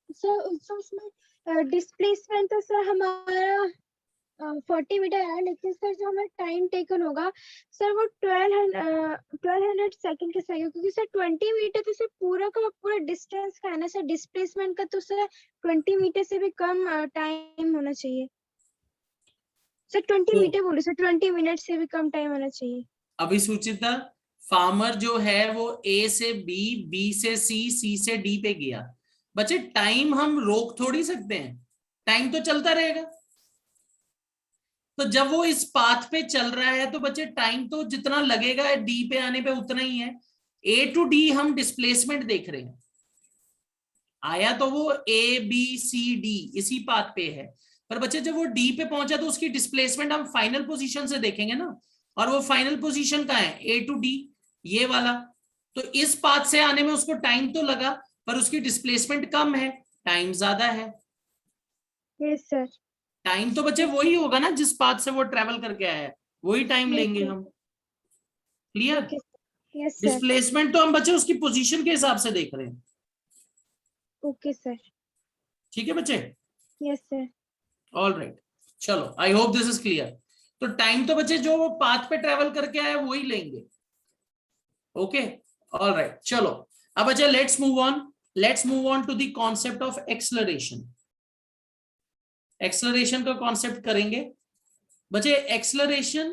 उसमें डिस्प्लेसमेंट तो सर हमारा 40 मीटर है, लेकिन सर जो हमारा टाइम टेकन होगा सर वो 1200 सेकंड के साथ, क्योंकि सर 20 मीटर तो सर पूरा का पूरा डिस्टेंस का है ना सर, डिस्प्लेसमेंट का तो सर 20 मीटर से भी कम टाइम होना चाहिए सर। 20 मीटर बोले सर, 20 मिनट से भी कम टाइम होना चाहिए। अभी सुचिता, फार्मर जो है वो ए से बी, बी से सी, सी से डी पे गया। बच्चे टाइम हम रोक थोड़ी सकते हैं, टाइम तो चलता रहेगा। तो जब वो इस पाथ पे चल रहा है तो बच्चे टाइम तो जितना लगेगा डी पे आने पे उतना ही है। ए टू डी हम डिस्प्लेसमेंट देख रहे हैं, आया तो वो ए बी सी डी इसी पाथ पे है, पर बच्चे जब वो डी पे पहुंचा तो उसकी डिस्प्लेसमेंट हम फाइनल पोजीशन से देखेंगे ना, और वो फाइनल पोजीशन कहाँ है, ए टू डी, ये वाला। तो इस पाथ से आने में उसको टाइम तो लगा, पर उसकी डिस्प्लेसमेंट कम है, टाइम ज्यादा है। Yes sir. टाइम तो बच्चे वही होगा ना जिस पाथ से वो ट्रेवल करके आया है, वही टाइम यस लेंगे सर। हम। Clear? Okay. Yes sir. Displacement तो हम बच्चे उसकी पोजीशन के हिसाब से देख रहे हैं। Okay sir. ठीक है बच्चे? Yes sir. ऑल राइट, चलो आई होप दिस इज क्लियर। तो टाइम तो बच्चे जो वो पाथ पे ट्रेवल करके आया वही लेंगे। ओके, ऑल राइट, चलो अब बच्चे let's move on to the concept of acceleration. Acceleration का कॉन्सेप्ट करेंगे बच्चे। एक्सलरेशन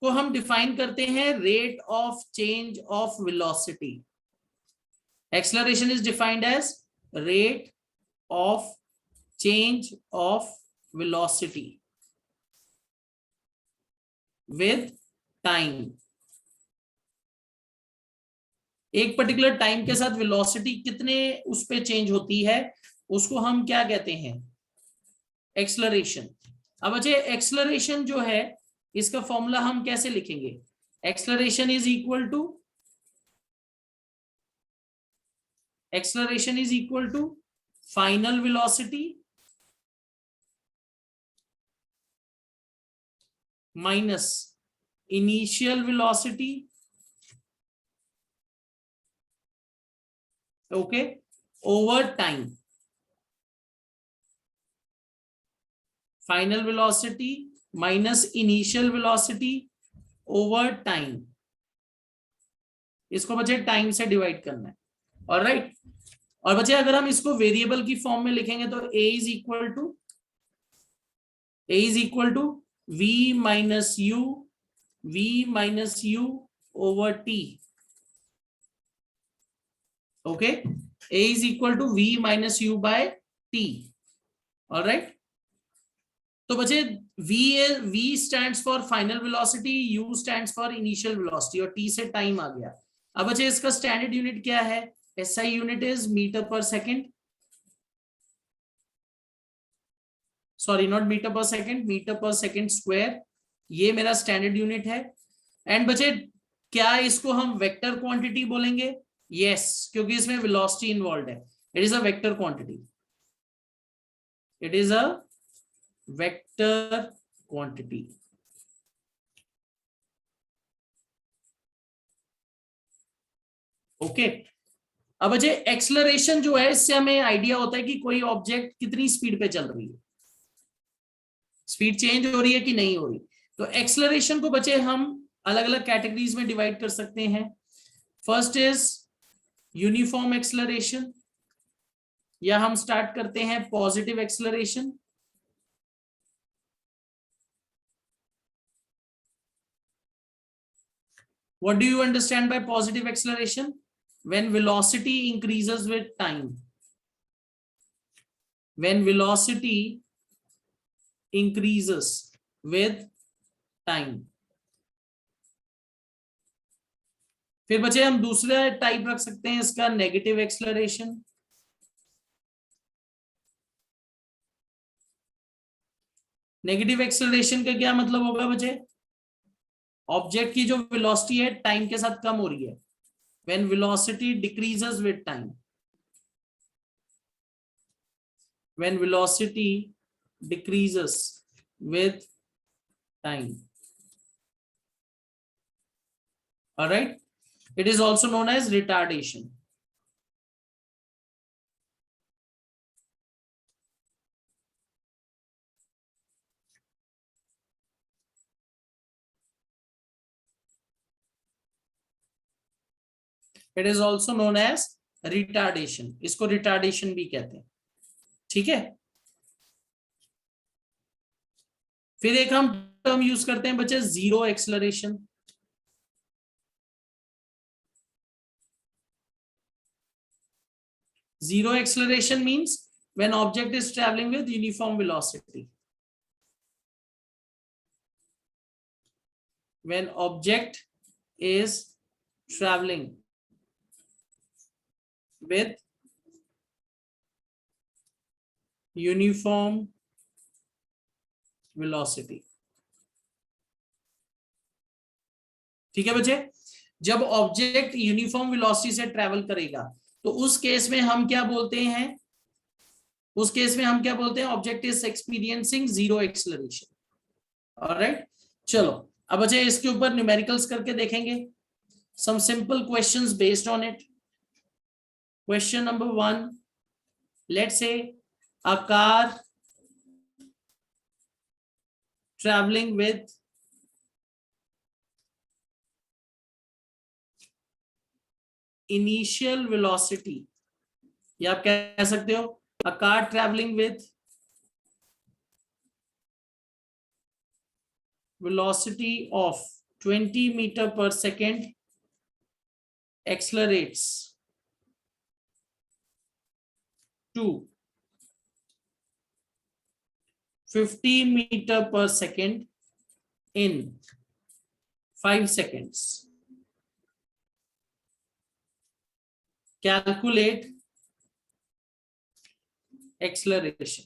को हम डिफाइन करते हैं rate of change of velocity. Acceleration is defined as rate of change of velocity with time। एक पर्टिकुलर टाइम के साथ वेलोसिटी कितने उस पे चेंज होती है, उसको हम क्या कहते हैं, एक्सलरेशन। अब बच्चे एक्सलरेशन जो है इसका फॉर्मूला हम कैसे लिखेंगे, acceleration is equal to final velocity minus initial velocity, okay, over time. Final velocity minus initial velocity over time, इसको बच्चे टाइम से डिवाइड करना है। ऑलराइट, और बच्चे अगर हम इसको वेरिएबल की फॉर्म में लिखेंगे तो a is equal to v minus u over t। Okay, a is equal to v minus u by t। Alright, तो बच्चे v stands for final velocity, u stands for initial velocity, और t से time आ गया। अब बच्चे इसका standard unit क्या है, SI unit is metre per second, sorry not metre per second, metre per second square, ये मेरा स्टैंडर्ड यूनिट है। एंड बच्चे क्या इसको हम वेक्टर क्वांटिटी बोलेंगे, यस, क्योंकि इसमें वेलोसिटी इन्वॉल्व है। It is a vector quantity, it is a vector quantity. Okay, अब बच्चे एक्सलरेशन जो है इससे हमें आइडिया होता है कि कोई ऑब्जेक्ट कितनी स्पीड पे चल रही है, स्पीड चेंज हो रही है कि नहीं हो रही। तो एक्सलरेशन को बच्चे हम अलग अलग कैटेगरीज में डिवाइड कर सकते हैं। फर्स्ट इज यूनिफॉर्म एक्सलरेशन, या हम स्टार्ट करते हैं positive acceleration. What do you understand by positive acceleration? When velocity increases with time. When velocity increases with time. फिर बच्चे हम दूसरा टाइप रख सकते हैं इसका, नेगेटिव एक्सलरेशन। नेगेटिव एक्सलरेशन का क्या मतलब होगा बच्चे, ऑब्जेक्ट की जो वेलोसिटी है टाइम के साथ कम हो रही है, when velocity decreases with time, when velocity decreases with time, all right, it is also known as retardation। It is also known as retardation, इसको रिटार्डेशन भी कहते हैं, ठीक है। फिर एक हम टर्म यूज करते हैं बच्चे, zero acceleration. Zero acceleration means when object is traveling with uniform velocity. When object is traveling with uniform velocity. ठीक है बच्चे, जब ऑब्जेक्ट यूनिफॉर्म वेलोसिटी से ट्रेवल करेगा तो उस केस में हम क्या बोलते हैं, उस केस में हम क्या बोलते हैं, object is experiencing zero acceleration. Alright, चलो अब बच्चे इसके ऊपर न्यूमेरिकल्स करके देखेंगे, some simple questions based on it. Question number 1, let's say a car traveling with initial velocity, या आप कह सकते हो a car traveling with velocity of 20 meter per second accelerates to 50 meter per second in 5 seconds. Calculate acceleration.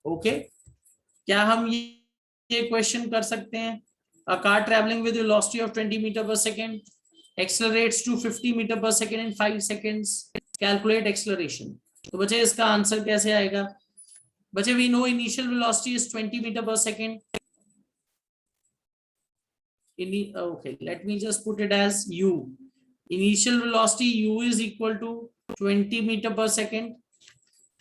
Okay, क्या हम ये question कर सकते हैं, a car traveling with velocity of 20 meter per second accelerates to 50 meter per second in 5 seconds, calculate acceleration। तो बच्चे इसका answer कैसे आएगा बच्चे, we know initial velocity is 20 meter per second। Okay, let me just put it as u, initial velocity u is equal to 20 meter per second,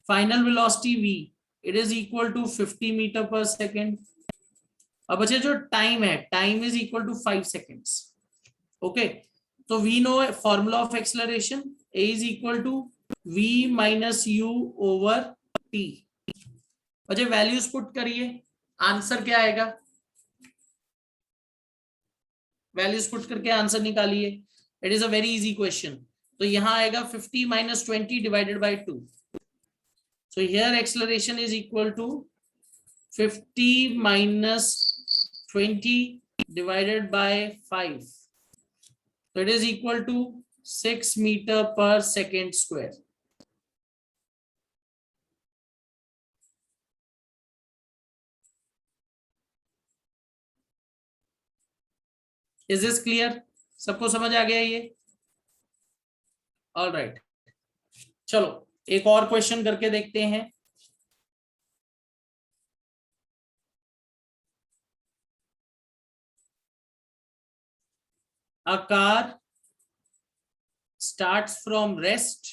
final velocity v, it is equal to 50 meter per second। अब बच्चे जो time है, time is equal to 5 seconds. Okay, तो we know formula of acceleration, a is equal to v minus u over t. बच्चे values put करिए, answer क्या आएगा, values put करके आंसर निकालिए, it is a very easy question. तो यहां आएगा 50 minus 20 divided by 2, so here acceleration is equal to 50 minus 20 divided by 5, so it is equal to 6 meter per second square। Is this clear? सबको समझ आ गया ये? All right, चलो एक और क्वेश्चन करके देखते हैं। A car starts from rest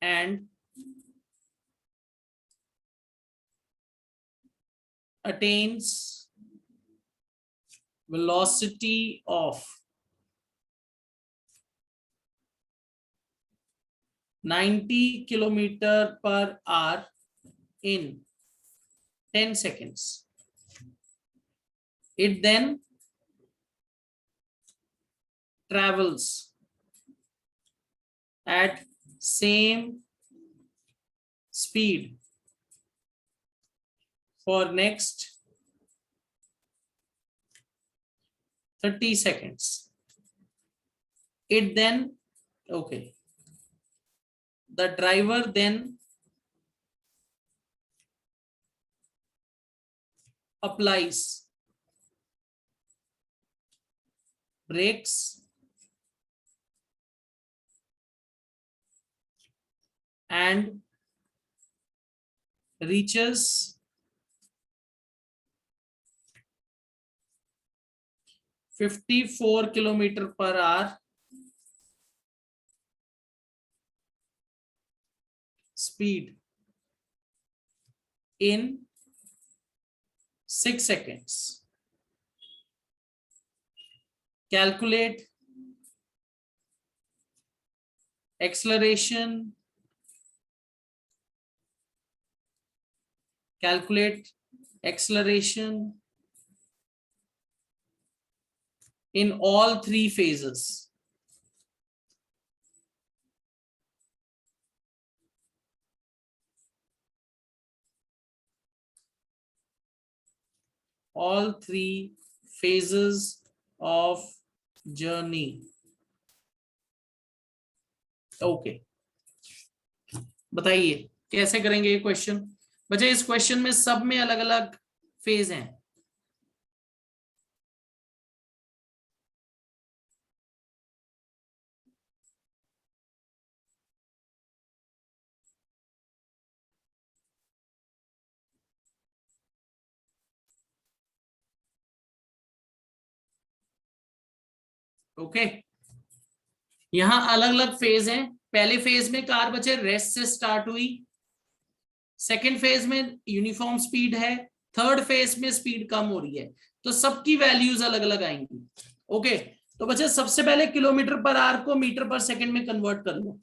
and attains velocity of 90 kilometer per hour in 10 seconds. It then travels at same speed for next 30 seconds. It then, okay, the driver then applies brakes and reaches 54 kilometer per hour speed in 6 seconds. Calculate acceleration. Calculate acceleration in all three phases. All three phases of journey. Okay, बताइए कैसे करेंगे ये question. बच्चे इस question में सब में अलग अलग फेज हैं। ओके, यहां अलग अलग फेज हैं। पहले फेज में कार बच्चे रेस्ट से स्टार्ट हुई, सेकेंड फेज में यूनिफॉर्म स्पीड है, थर्ड फेज में स्पीड कम हो रही है, तो सबकी वैल्यूज अलग अलग आएंगी। ओके, तो बच्चे सबसे पहले किलोमीटर पर आवर को मीटर पर सेकेंड में कन्वर्ट कर लो।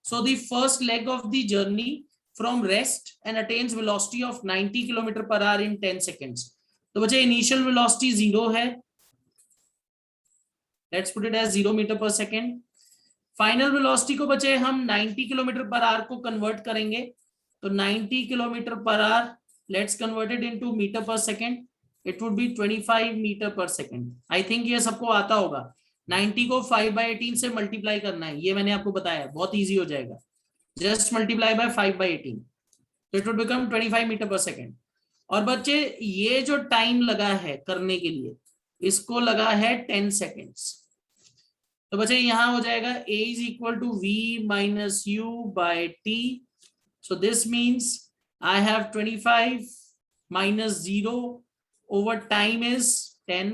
So the first leg of the journey from rest and attains velocity of 90 kilometre per hour in 10 seconds. तो बच्चे इनिशियल वेलोसिटी 0 है, let's put it as 0 metre per second. Final velocity को बचे हम 90 kilometre per our को convert करेंगे, तो 90 kilometre per hour, let's convert it into metre per second, it would be 25 metre per second. I think ये सबको आता होगा। 90 को 5/18 से मल्टीप्लाई करना है, ये मैंने आपको बताया, बहुत इजी हो जाएगा। जस्ट मल्टीप्लाई बाय 5/18, तो it would become 25 metre per second. और बच्चे ये जो टाइम लगा है करने के लिए, इसको लगा है 10 सेकेंड्स। तो बच्चे यहां हो जाएगा a is equal to v minus u by t। So this means I have 25 minus 0 over time is 10,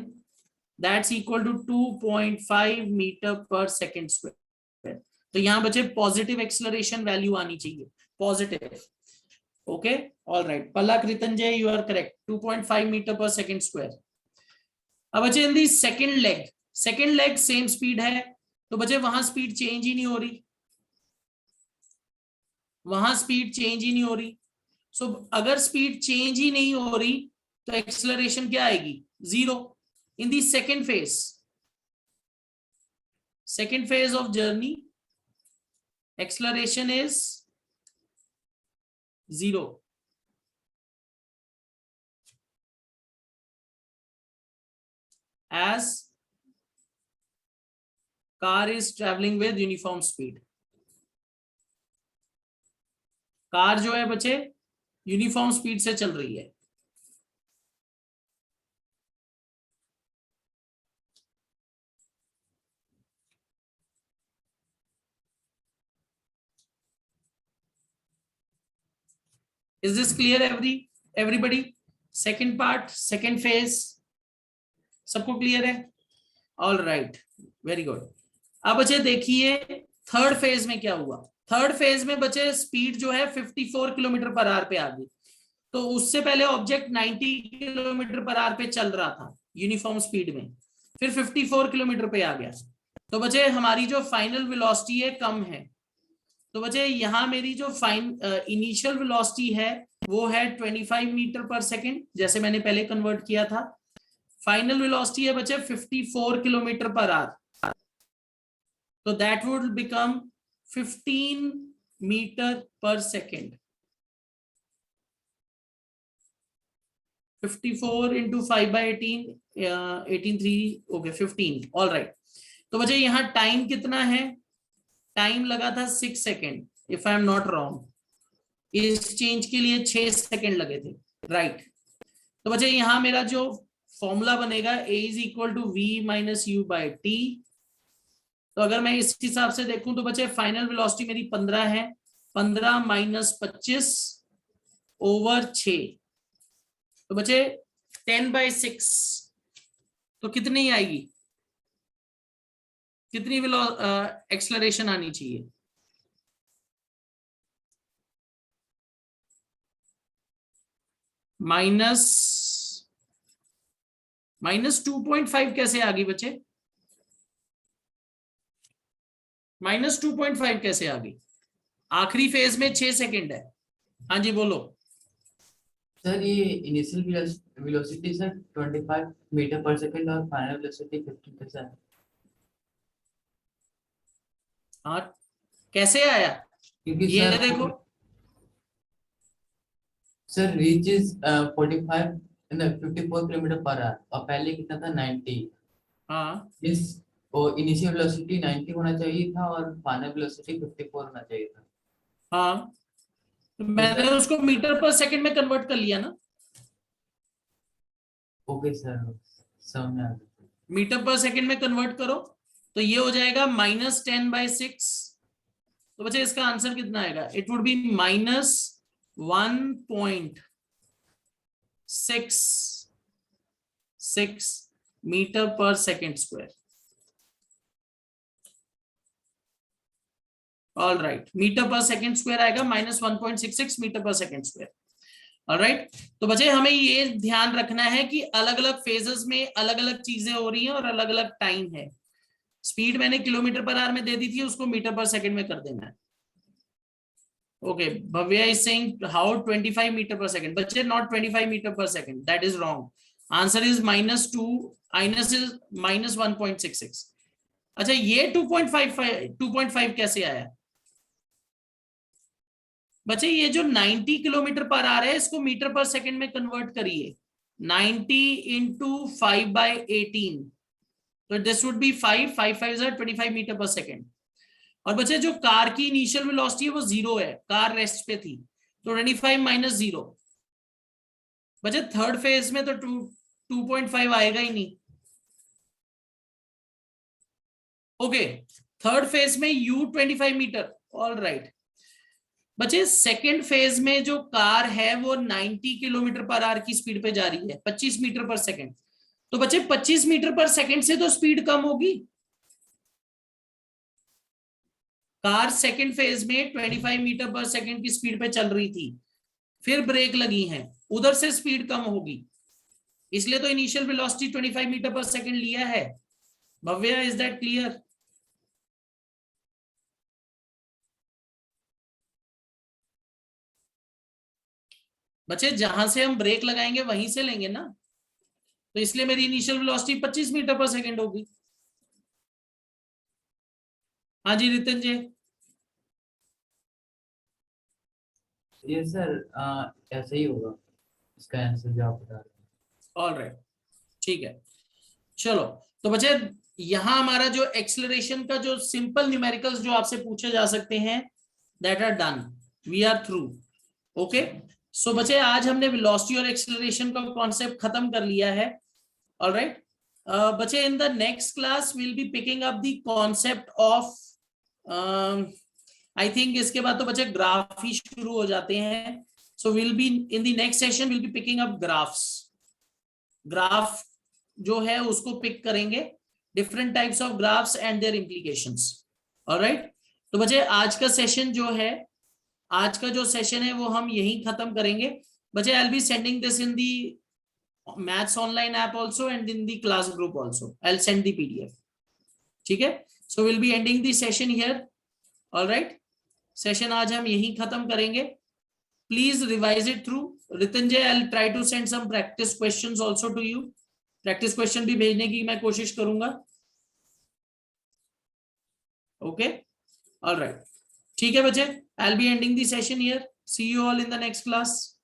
that's equal to 2.5 metre per second square. तो यहां बच्चे पॉजिटिव एक्सेलरेशन वैल्यू आनी चाहिए, positive. Okay, all right, Palak Ritanjay you are correct, 2.5 metre per second square. अब बच्चे in the second leg same speed है, तो बच्चे वहां स्पीड चेंज ही नहीं हो रही, वहां स्पीड चेंज ही नहीं हो रही। सो अगर स्पीड चेंज ही नहीं हो रही तो एक्सेलरेशन क्या आएगी, 0। In the second phase of journey acceleration is 0। as car is traveling with uniform speed। Car जो है बच्चे यूनिफॉर्म स्पीड से चल रही है। Is this clear everybody? Second part, second phase सबको क्लियर है? All right, very good. अब बच्चे देखिए थर्ड फेज में क्या हुआ। थर्ड फेज में बच्चे स्पीड जो है 54 किलोमीटर पर आवर पे आ गई। तो उससे पहले ऑब्जेक्ट 90 किलोमीटर पर आवर पे चल रहा था यूनिफॉर्म स्पीड में, फिर 54 किलोमीटर पे आ गया। तो बच्चे हमारी जो फाइनल वेलोसिटी है कम है। तो बच्चे यहां मेरी जो इनिशियल वेलोसिटी है वो है 25 मीटर पर सेकेंड, जैसे मैंने पहले कन्वर्ट किया था। फाइनल वेलोसिटी है बच्चे 54 किलोमीटर पर आवर, तो that would become 15 metre per second. 54 into 5/18, 18 3, okay 15, all right. तो बच्चे यहाँ टाइम कितना है, टाइम लगा था 6 second if I am not wrong. इस चेंज के लिए 6 सेकेंड लगे थे, राइट। तो बच्चे यहाँ मेरा जो फॉर्मूला बनेगा a is equal to v minus u by t। तो अगर मैं इस हिसाब से देखूं तो बच्चे फाइनल वेलोसिटी मेरी 15 है, 15 माइनस 25 ओवर 6, तो बच्चे 10/6, तो कितनी आएगी, कितनी एक्सेलरेशन आनी चाहिए? माइनस 2.5 कैसे आ गई बच्चे? -2.5 कैसे आ गई? आखिरी फेज में 6 सेकंड है। हाँ जी बोलो। सर ये initial velocity sir 25 metre per second और फाइनल वेलोसिटी 50 कैसा है? हाँ कैसे आया? क्योंकि ये सर देखो sir reach is 45 54 kilometre per our और पहले कितना था 90। हाँ इस इनिशियल वेलोसिटी 90 होना चाहिए था और फाइनल वेलोसिटी 54 होना चाहिए था। हाँ तो तो मैंने सर उसको मीटर पर सेकंड में कन्वर्ट कर लिया ना। ओके सर समझ में आ गया। मीटर पर सेकंड में कन्वर्ट करो तो ये हो जाएगा -10/6। तो बच्चे इसका आंसर कितना आएगा? It would be -1.66 metre per second square. All right, metre per second square आएगा -1.66 metre per second square. All right, तो बच्चे हमें ये ध्यान रखना है कि अलग अलग फेजेस में अलग अलग चीजें हो रही हैं और अलग अलग टाइम है। स्पीड मैंने किलोमीटर पर आवर में दे दी थी, उसको मीटर पर सेकंड में कर देना है। Okay, Bhavya is saying how 25 metre per second. बच्चे not 25 metre per second, that is wrong. Answer is -1.66। अच्छा ये 2.5 कैसे आया? बच्चे ये जो 90 किलोमीटर पर आ रहा है इसको मीटर पर सेकंड में कन्वर्ट करिए। 90 इंटू 5/18, तो this would B 5 25 metre per second. और बच्चे जो कार की इनिशियल वेलोसिटी है वो 0 है, कार रेस्ट पे थी, तो 25 माइनस 0। बच्चे थर्ड फेज में तो 2.5 आएगा ही नहीं। ओके, थर्ड फेज में U 25 मीटर। ऑल राइट बच्चे, सेकेंड फेज में जो कार है वो 90 किलोमीटर पर आवर की स्पीड पे जा रही है, 25 मीटर पर सेकंड। तो बच्चे 25 मीटर पर सेकंड से तो स्पीड कम होगी। कार सेकंड फेज में 25 मीटर पर सेकंड की स्पीड पे चल रही थी, फिर ब्रेक लगी है, उधर से स्पीड कम होगी, इसलिए तो initial velocity 25 metre per second लिया है। Bhavya, is that clear? बच्चे जहां से हम ब्रेक लगाएंगे वहीं से लेंगे ना, तो इसलिए मेरी initial velocity 25 metre per second होगी। हाँ जी रितिन जी। ये सर ऐसा ही होगा इसका आंसर जो आप बता रहे हैं। ऑल राइट, ठीक है। चलो तो बच्चे यहां हमारा जो एक्सेलरेशन का जो सिंपल न्यूमेरिकल्स जो आपसे पूछे जा सकते हैं that are done, we are through. Okay, so बच्चे आज हमने वेलोसिटी और एक्सेलरेशन का कॉन्सेप्ट खत्म कर लिया है। ऑल राइट बच्चे, इन the next class will be picking up the concept of I think इसके बाद तो बच्चे ग्राफ ही शुरू हो जाते हैं। So will be in the next session will be picking up graphs. Graph जो है उसको पिक करेंगे, different types of graphs and their implications. Alright, तो बच्चे आज का सेशन जो है, आज का जो सेशन है वो हम यहीं खत्म करेंगे। बच्चे I will be sending this in the maths online app also and in the class group also, I will send the PDF। ठीक है, so will be ending the session here. Alright, session आज हम यहीं खत्म करेंगे। Please revise it through. Ritin, I will try to send some practice questions also to you. Practice question भी भेजने की मैं कोशिश करूंगा। ओके, ऑल राइट, ठीक है बच्चे, I will be ending the session here. See you all in the next class.